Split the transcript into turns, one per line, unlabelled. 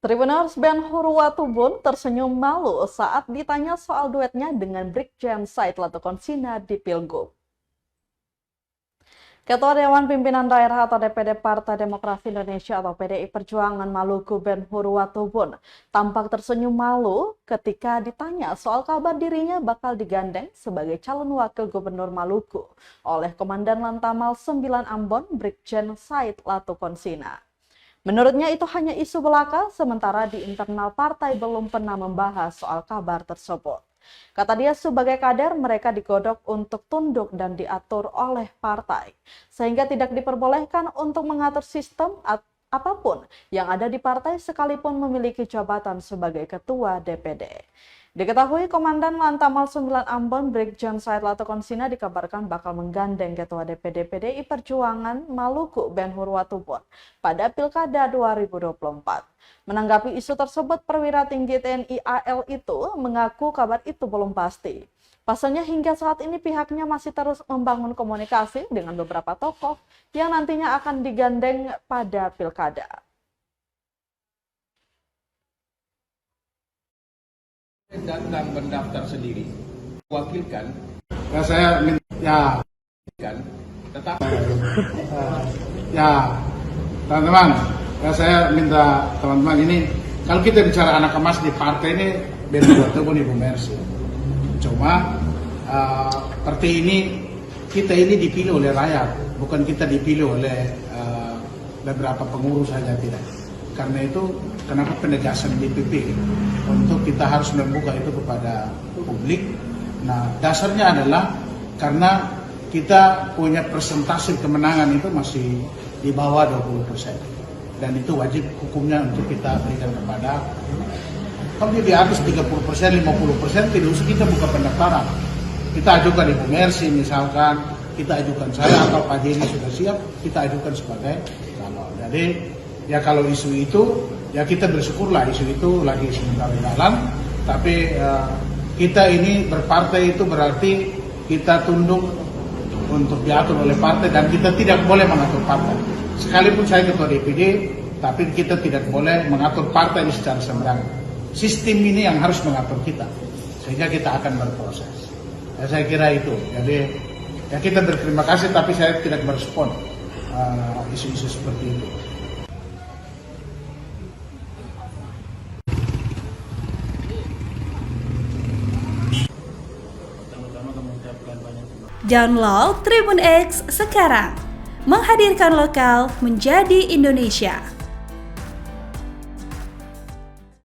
Tribuners Ben Hurwatubun tersenyum malu saat ditanya soal duetnya dengan Brigjen Said Latukonsina di Pilgub. Ketua Dewan Pimpinan Daerah atau DPD Partai Demokrasi Indonesia atau PDI Perjuangan Maluku Ben Hurwatubun tampak tersenyum malu ketika ditanya soal kabar dirinya bakal digandeng sebagai calon wakil gubernur Maluku oleh Komandan Lantamal 9 Ambon Brigjen Said Latukonsina. Menurutnya itu hanya isu belaka, sementara di internal partai belum pernah membahas soal kabar tersebut. Kata dia, sebagai kader mereka digodok untuk tunduk dan diatur oleh partai, sehingga tidak diperbolehkan untuk mengatur sistem apapun yang ada di partai sekalipun memiliki jabatan sebagai ketua DPD. Diketahui Komandan Lantamal 9 Ambon Brigjen Said Latukonsina dikabarkan bakal menggandeng Ketua DPD PDI Perjuangan Maluku Ben Hurwatubun pada Pilkada 2024. Menanggapi isu tersebut, perwira tinggi TNI AL itu mengaku kabar itu belum pasti. Pasalnya hingga saat ini pihaknya masih terus membangun komunikasi dengan beberapa tokoh yang nantinya akan digandeng pada Pilkada.
Datang mendaftar sendiri, wakilkan.
Saya minta
Tetap
teman-teman, saya minta teman-teman ini, kalau kita bicara anak emas di partai ini, Ben Hurwatubun Ibu Mercy. Cuma partai ini, kita ini dipilih oleh rakyat, bukan kita dipilih oleh beberapa pengurus saja, tidak. Karena itu kenapa penegasan DPP untuk kita harus membuka itu kepada publik. Nah, dasarnya adalah karena kita punya persentase kemenangan itu masih di bawah 20%. Dan itu wajib hukumnya untuk kita berikan kepada, kalau di atas 30%, 50% tidak usah kita buka pendaftaran. Kita ajukan Ibu Mercy misalkan, kita ajukan saya atau Pak Jeni sudah siap, kita ajukan sebagai calon. Jadi ya kalau isu itu, ya kita bersyukurlah isu itu lagi sementara jalan. Tapi kita ini berpartai itu berarti kita tunduk untuk diatur oleh partai dan kita tidak boleh mengatur partai. Sekalipun saya ketua DPD, tapi kita tidak boleh mengatur partai ini secara sembarangan. Sistem ini yang harus mengatur kita, sehingga kita akan berproses. Ya, saya kira itu. Jadi ya kita berterima kasih, tapi saya tidak merespon isu-isu seperti itu.
Download Tribun X sekarang, menghadirkan lokal menjadi Indonesia.